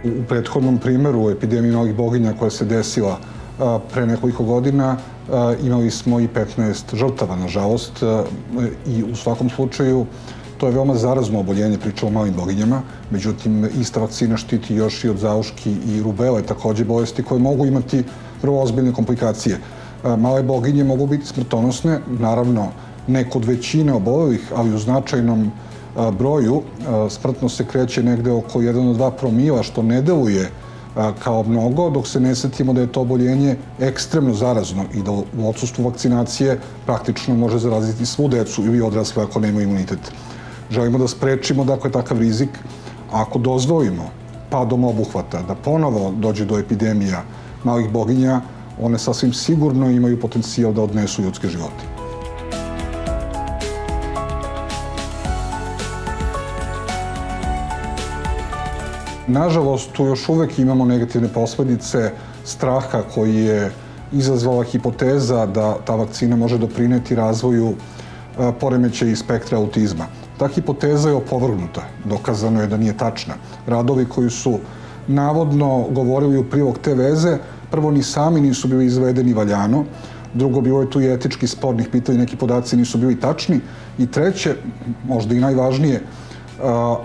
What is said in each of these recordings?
U prethodnom primeru epidemije malih boginja koja se desila pre nekoliko godina imali smo i 15 žrtava, nažalost, i u svakom slučaju to je veoma zarazno oboljenje, pričamo o malim boginjama, međutim ista vakcina štiti još i od zauški i rubele, takođe bolesti koje mogu imati vrlo ozbiljne komplikacije. Male boginje mogu biti smrtonosne, naravno ne kod većine obolelih, ali u značajnom broju smrtnost se kreće negde oko 1 do 2 promila, što ne deluje kao mnogo, dok se ne setimo da je to oboljenje ekstremno zarazno i da u odsustvu vakcinacije praktično može zaraziti svu decu ili odrasle ako nema imunitet. Želimo da sprečimo takav rizik. Ako dozvolimo padom obuhvata da ponovo dođe do epidemija malih boginja, one sasvim sigurno imaju potencijal da odnesu ljudske živote. Nažalost, tu još uvek imamo negativne posledice straha koji je izazvala hipoteza da ta vakcina može doprineti razvoju poremećaja iz spektra autizma. Ta hipoteza je opovrgnuta, dokazano je da nije tačna. Radovi koji su navodno govorili u prilog te veze, prvo ni sami nisu bili izvedeni valjano, drugo, bilo je tu i etički spornih pitanja, neki podaci nisu bili tačni i treće, možda i najvažnije,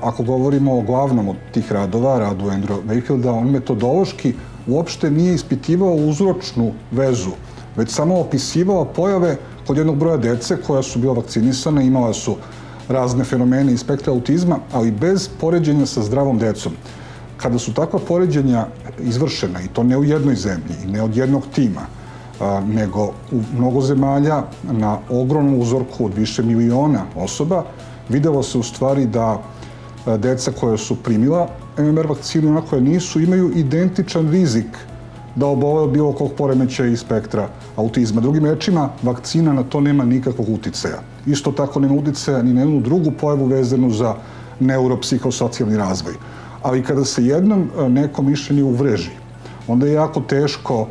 ako govorimo o glavnom od tih radova, radu Andrewa Wakefield'a, on metodološki uopšte nije ispitivao uzročnu vezu, već samo opisivao pojave kod jednog broja dece koja su bila vakcinisana, imala su razne fenomene iz spektra autizma, ali bez poređenja sa zdravom decom. Kada su takva poređenja izvršena, i to ne u jednoj zemlji, i ne od jednog tima, nego u mnogo zemalja na ogromnom uzorku od više miliona osoba, videlo se u stvari da deca koja su primila MMR vakcinu i ona koja nisu imaju identičan rizik da obole od bilo kog poremećaja iz spektra autizma. Drugim rečima, vakcina na to nema nikakvog uticaja. Isto tako nema uticaja ni na jednu drugu pojavu vezanu za neuropsihosocijalni razvoj. Ali kada se jednom neko mišljenje uvreži, onda je jako teško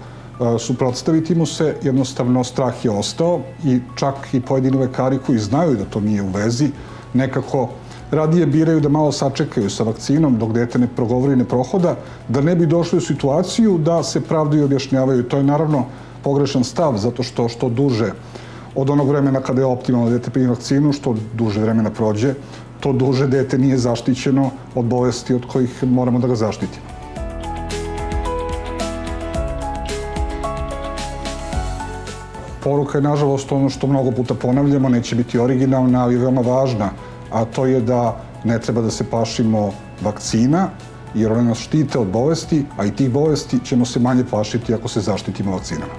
suprotstaviti mu se, jednostavno strah je ostao i čak i pojedini lekari koji znaju da to nije u vezi, nekako radije biraju da malo sačekaju sa vakcinom dok dete ne progovori i ne prohoda, da ne bi došli u situaciju da se pravdaju i objašnjavaju. To je naravno pogrešan stav, zato što duže od onog vremena kada je optimalno dete primi vakcinu, što duže vremena prođe, to duže dete nije zaštićeno od bolesti od kojih moramo da ga zaštitimo. Poruka je, nažalost, ono što mnogo puta ponavljamo, neće biti originalna, ali je veoma važna, a to je da ne treba da se plašimo vakcina, jer one nas štite od bolesti, a i tih bolesti ćemo se manje plašiti ako se zaštitimo vakcinama.